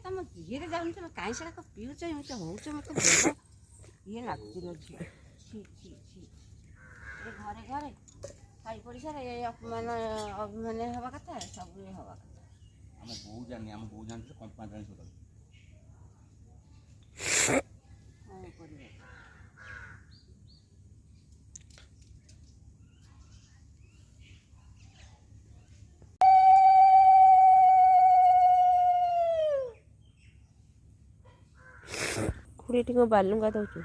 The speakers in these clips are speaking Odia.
ତମ ଇଏରେ ଯାଉନି ତମେ କାହିଁ ସେଟା ପିଉଛ ଏମିତି ହଉଛ ମତେ ଭଲ ଇଏ ଲାଗୁଛି ଲୋ ଝିଅ। ଛି ଛି ଛି ଏ ଘରେ ଘରେ ସାଇ ପଡ଼ିଶାରେ ଏ ଅପମାନ ଅଭିମାନ ହେବା କଥା ସବୁ ଇଏ ହେବା କଥା। ଆମ ବୋଉ ଜାଣିନି ଆମ ବୋଉ ଜାଣିଛି କମ୍ପା ଜାଣି ସକାଳୁ କ'ଣ କରିବା। ଖୁଡ଼ି ଟିକେ ବାଲୁଙ୍ଗା ଦଉଛୁ।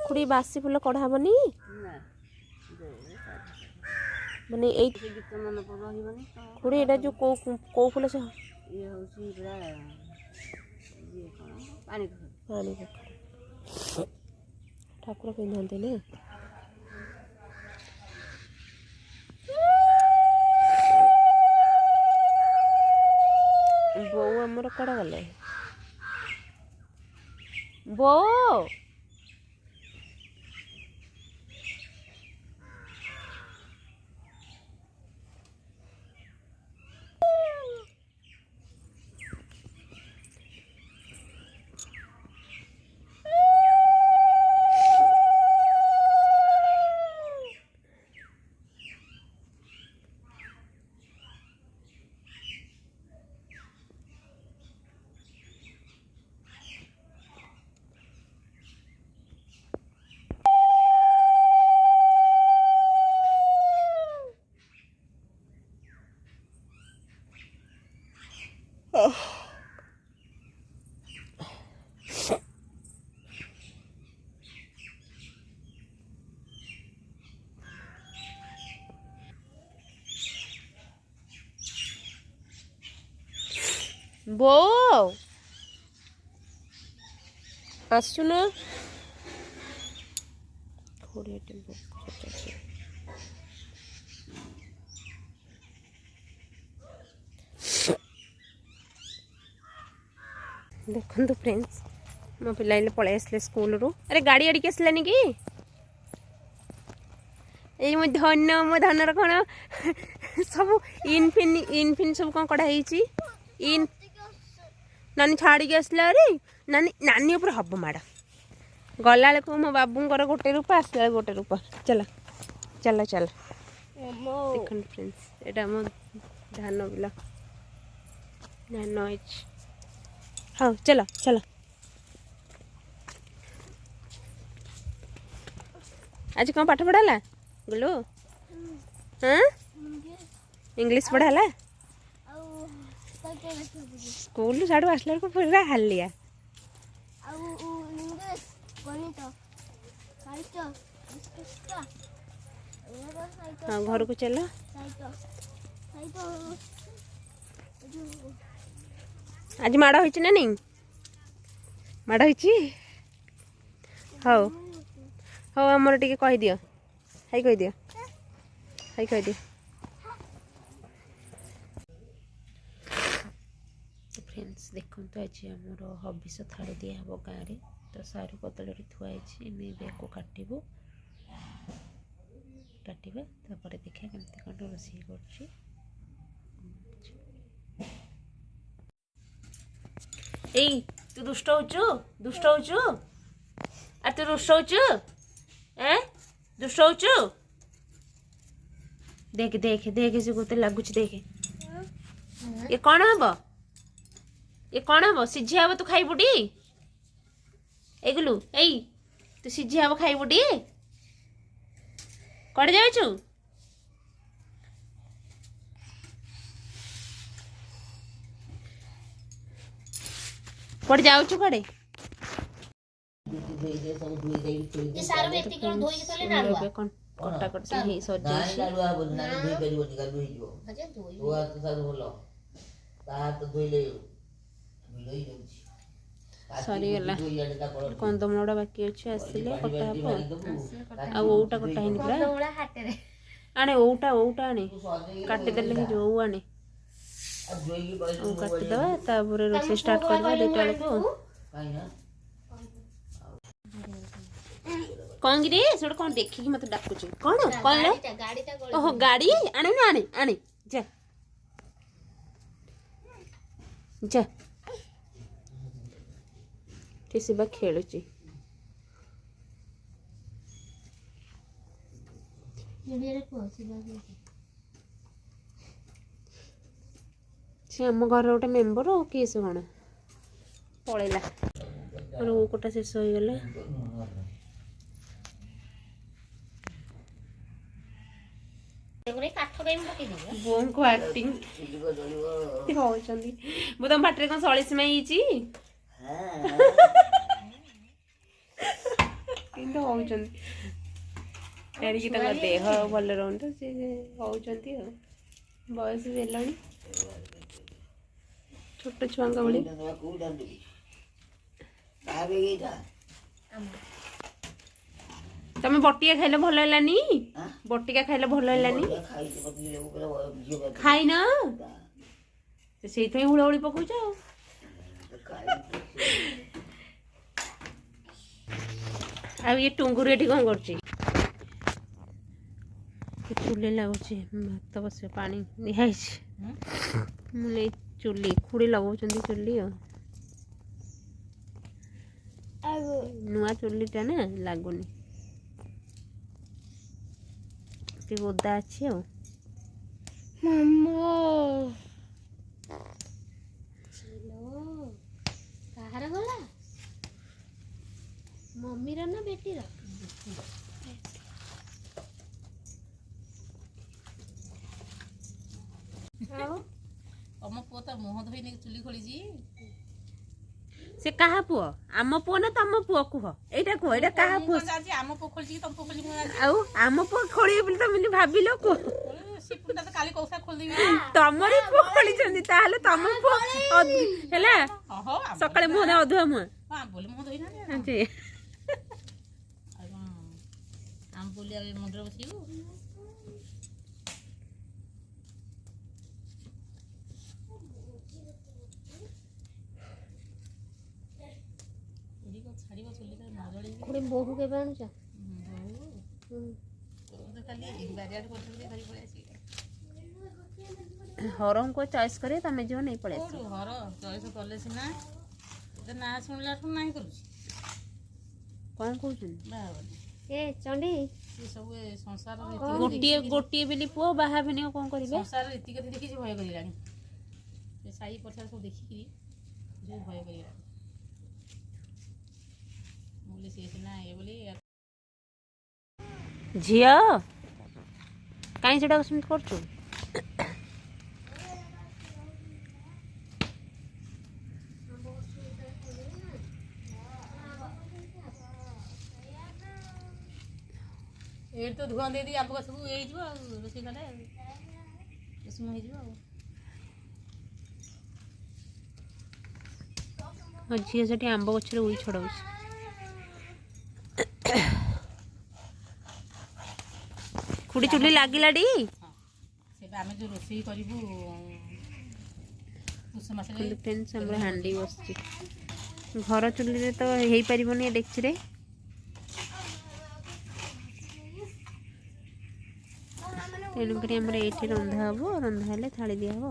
ଖୁଡ଼ି ବାସି ଫୁଲ କଢ଼ା ହବନି ନା ମାନେ ଏଇ ଗୀତ ମନେ ରହିବନି। ଖୁଡ଼ି ଏଇଟା ଯେଉଁ କେଉଁ ଫୁଲ ସେ ଇଏ ହେଉଛି ପୁରା ଇଏ କ'ଣ ପାଣି ପାଣି ଠାକୁର ପିନ୍ଧନ୍ତି ନା। ବୋଉ ଆମର କୁଆଡ଼େ ଗଲେ? ବୋଉ ବୋଉ ଆସୁନ। ଦେଖନ୍ତୁ ଫ୍ରେଣ୍ଡସ୍ ମୋ ପିଲା ପଳେଇ ଆସିଲେ ସ୍କୁଲରୁ। ଆରେ ଗାଡ଼ି ଆଡ଼ିକି ଆସିଲାନି କି? ଏଇ ମୋ ଧନର କ'ଣ ସବୁ ଇନଫିନ୍ ସବୁ କ'ଣ କଢ଼ା ହେଇଛି। ନାନୀ ଛାଡ଼ିକି ଆସିଲା ଆରେ ନାନୀ ଉପରେ ହବ ମାଡ଼। ଗଲାବେଳକୁ ମୋ ବାବୁଙ୍କର ଗୋଟେ ରୂପ ଆସିଲା ବେଳକୁ ଗୋଟେ ରୂପ। ଚାଲ ଚାଲ ଚାଲ ଦେଖନ୍ତୁ ଫ୍ରେଣ୍ଡସ୍ ଏଇଟା ଆମ ଧାନ ବିଲ ଧାନ ହେଇଛି। ହଉ ଚାଲ ଚାଲ। ଆଜି କ'ଣ ପାଠ ପଢ଼ା ହେଲା ଗୁଲୁ? ହଁ ଇଂଲିଶ ପଢ଼ା ହେଲା। ସ୍କୁଲରୁ ସାଡ଼ୁ ଆସିଲା ବେଳକୁ ପୁରା ହାଲିଆ। ହଁ ଘରକୁ ଚାଲ। ଆଜି ମାଡ଼ ହେଇଛି ନା ନାଇଁ? ମାଡ଼ ହେଇଛି। ହଉ ହଉ ଆମର ଟିକେ କହିଦିଅ ହାଇ କହିଦିଅ ହାଇ କହିଦିଅ। ଫ୍ରେଣ୍ଡସ୍ ଦେଖନ୍ତୁ ଆଜି ଆମର ହବିଷ ଥାଳି ଦିଆହେବ ଗାଁରେ। ତ ସାରୁ କଦଳୀରେ ଥୁଆ ହେଇଛି। ଆମେ ଏବେ ୟାକୁ କାଟିବା ତାପରେ ଦେଖିବା କେମିତି କ'ଣ ରୋଷେଇ କରୁଛି। ଏଇ ତୁ ଦୁଷ୍ଟ ହଉଛୁ ଆରେ ତୁ ଦୁଷ୍ଟ ହଉଛୁ ଦେଖେ ଦେଖେ ଦେଖେ ସେ ଗୋଟେ ଲାଗୁଛି ଦେଖେ। ଏ କ'ଣ ହବ ସିଝା ହବ ତୁ ଖାଇବୁ ଟି? ଏଗୁଲୁ ଏଇ ତୁ ସିଝା ହବ ଖାଇବୁ ଟି? କୁଆଡ଼େ ଯାଉଛୁ? କୁଆଡ଼େ ଯାଉଛୁ କୁଆଡ଼େ? କଟାକଟି ହେଇ ସରିଯାଇଛି। ସରିଗଲା। କନ୍ଦମୂଳ ବାକି ଅଛି ଆସିଲେ କଟା ହବ। ଆଉ ଓଉଟା କଟା ହେଇନି ପୁରା। ଆଣେ ଓଉଟା ଆଣେ କାଟିଦେଲେ ହେଇଯିବ। ଓଉ ଆଣେ କାଟିଦେବା ତାପରେ ରୋଷେଇ ଷ୍ଟାର୍ଟ କରିବା 2ଟା ବେଳକୁ। କଣ କିରେ ସେଟା କଣ ଦେଖିକି ମତେ ଡାକୁଛି କଣ କଣ ଗାଡିଟା ଓହୋ ଗାଡି ଆଣେ ନା ଆଣେ ଆଣେ ଯା ଯା ଶିବା ଖେଳୁଛି ସେ ଆମ ଘରର ଗୋଟେ ମେମ୍ବର ଆଉ କିଏ ସେ କଣ ପଳେଇଲା ମୋର କୋଟା ଶେଷ ହେଇଗଲା ବୋଉଙ୍କୁ ଆକ୍ଟିଂ ହଉଛନ୍ତି ମୁଁ ତମ ପାଟିରେ କଣ ସଳିସିମା ହେଇଛି କିନ୍ତୁ ହଉଛନ୍ତି ଏଣିକି ତାଙ୍କ ଦେହ ଭଲ ରହୁନି ତ ସେ ହଉଛନ୍ତି ଆଉ ବୟସ ବି ହେଲାଣି ଛୋଟ ଛୁଆଙ୍କ ଭଳି ତମେ ବଟିକା ଖାଇଲେ ଭଲ ହେଲାନି ବଟିକା ଖାଇଲେ ଭଲ ହେଲାନି ଖାଇନ ସେଇଥିପାଇଁ ହୁଳହୁଳି ପକଉଛ ଆଉ ଇଏ ଟୁଙ୍ଗୁରୁ ଏଠି କଣ କରୁଛି ଚୁଲି ଲାଗୁଛି ଭାତ ବସିବ ପାଣି ଦିଆହେଇଛି ମୁଁ ନେଇ ଚୁଲି ଖୁଡ଼ି ଲଗାଉଛନ୍ତି ଚୁଲି ଆଉ ନୂଆ ଚୁଲିଟା ନା ଲାଗୁନି ଟିକେ ଓଦା ଅଛି ଆଉ କାହାର ଗଲା ମମିର ନା ବେଟିର ଆଉ ତମ ପୁଅ ତ ମୁହଁ ଧୋଇ ନେଇକି ଚୁଲି ଖୋଳିଛି ସେ କାହା ପୁଅ ଆମ ପୁଅ ନା ତମ ପୁଅ କୁହ ଏଇଟା କୁହ ଏଇଟା କାହା ପୁଅ ଆମ ପୁଅ ଖୋଳିଛି ତମ ପୁଅ ଖୋଲିଛି ଆଉ ଆମ ପୁଅ ଖୋଳିବେ ବୋଲି ତମେ ଭାବିଲ କୁହ ସେ ପୁଅଟା ତ କାଲି କୌଶା ଖୋଲିଦେବି ତମରି ପୁଅ ଖୋଳିଛନ୍ତି ତାହେଲେ ତମ ପୁଅ ହେଲା ସକାଳେ ମୁହଁ ନା ଅଧୁଆ ମୁହଁ ଆମ୍ବୁଲି ମୁହଁ ଧୋଇ ନାହାନ୍ତି ଆଉ କଣ ଆମ୍ବୁଲି ଆଉ ମୁଣ୍ଡରେ ବସିବୁ ଛାଡ଼ିବ ଚୁଲିଟା ନ ଜଳିବ ଗୋଟେ ବୋହୁ କେବେ ଆଣୁଛ କାଲି ବାରିଆଡେ କରିଥିଲି ଧରି ପଳେଇ ଆସିକି ହରଙ୍କୁ ଚଏସ୍ କରିବେ ତମେ ଯିବ ନେଇ ପଳେଇ ଆସିବ ହର ଚଏସ୍ କଲେ ସିନା ନା ଶୁଣିଲାଠୁ ନାହିଁ କରୁଛି କଣ କହୁଛନ୍ତି ଏ ଚଣ୍ଡୀ ସେ ସବୁ ସଂସାର ଗୋଟିଏ ବୋଲି ପୁଅ ବାହା ହେବେନି ଆଉ କଣ କରିବେ ସଂସାର ରୀତିଗତି ଦେଖିଛି ଭୟ କରିଲାଣି ସେ ସାହି ପଛରେ ସବୁ ଦେଖିକିରି ଯୋଉ ଭୟ କରିଲାଣି ସିଏ ସିନା ଇଏ ବୋଲି ଝିଅ କାହିଁ ସେଟା ସେମିତି କରୁଛୁ ଏଇଠି ତ ଧୂଆଁ ଦେଇଦେଇ ଆମ୍ବ ଗଛକୁ ହେଇଯିବ ଆଉ ରୋଷେଇ କଲେ କୁସୁମ ହେଇଯିବ ଆଉ ଝିଅ ସେଠି ଆମ୍ବ ଗଛରେ ଉଇ ଛଡଉଛି ଖୁଡ଼ି ଚୁଲି ଲାଗିଲାଟି ସେଟା ଆମେ ଯୋଉ ରୋଷେଇ କରିବୁ ପୁଷ ମାସରେ ଫ୍ରେଣ୍ଡସ୍ ଆମର ହାଣ୍ଡି ବସିଛି ଘର ଚୁଲିରେ ତ ହେଇପାରିବନି ଏ ଡେକ୍ଚିରେ ତେଣୁକରି ଆମର ଏଇଠି ରନ୍ଧା ହବ ରନ୍ଧା ହେଲେ ଥାଳି ଦିଆହବ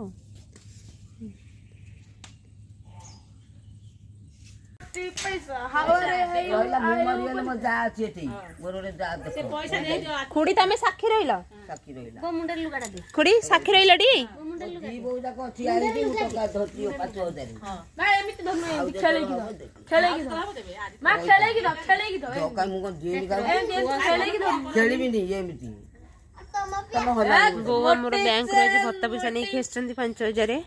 ଖୁଡ଼ି ତମେ ସାକ୍ଷୀ ରହିଲ ଖୁଡ଼ି ସାକ୍ଷୀ ରହିଲ ଟି ବୋଉ ଆମର ବ୍ୟାଙ୍କରୁ ଆଜି ଭତ୍ତା ପଇସା ନେଇକି ଆସିଛନ୍ତି 5,000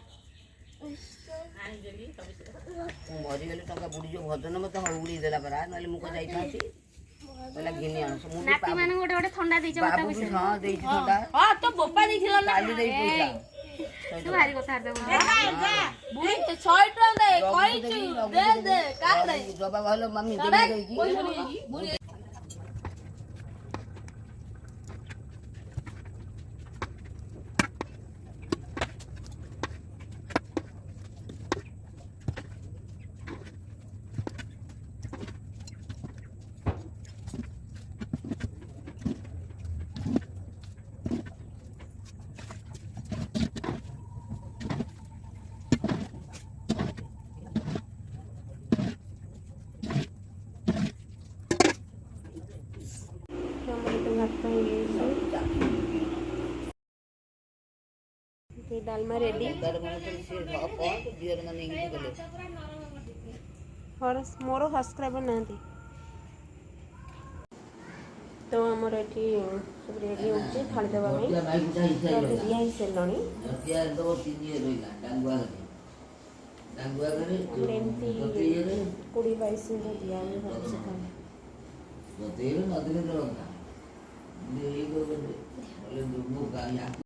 ମରିଗଲେ ଟଙ୍କା ବୁଡ଼ି ଯୋଉ ଭଜନ ମତେ ଉଡେଇ ଦେଲା ପରା ନହେଲେ ମୁଁ ଯାଇଥାନ୍ତି କହିଲା ଘିନି ଆଣ ନାତି ମାନଙ୍କୁ ଗୋଟେ ଗୋଟେ ଥଣ୍ଡା ଦେଇଛ ବାବୁ ବି ହଁ ଦେଇଛି ଥଣ୍ଡା ତ ବୋପା ଦେଇଥିଲ ନା କାଲି ଦେଇ ପଇସା ତୁ ଭାରି କଥା ଜବାବ ଭଲ ମାମି ଦେଇକି ଭାତ ହେଇଯାଇଛି ଡାଲମା ରେଡ଼ି। ମୋର ସବସ୍କ୍ରାଇବର ନାହାନ୍ତି ତ ଆମର ଏଠି ସବୁ ରେଡ଼ି ହେଉଛି ଥାଳି ଦେବା ପାଇଁ। ଦିଆ ହେଇସାରିଲଣି। ଏମିତି 20-22 ମିନିଟ୍ ଦିଆ ହୁଏ ଭଲସେ ଥାଳି।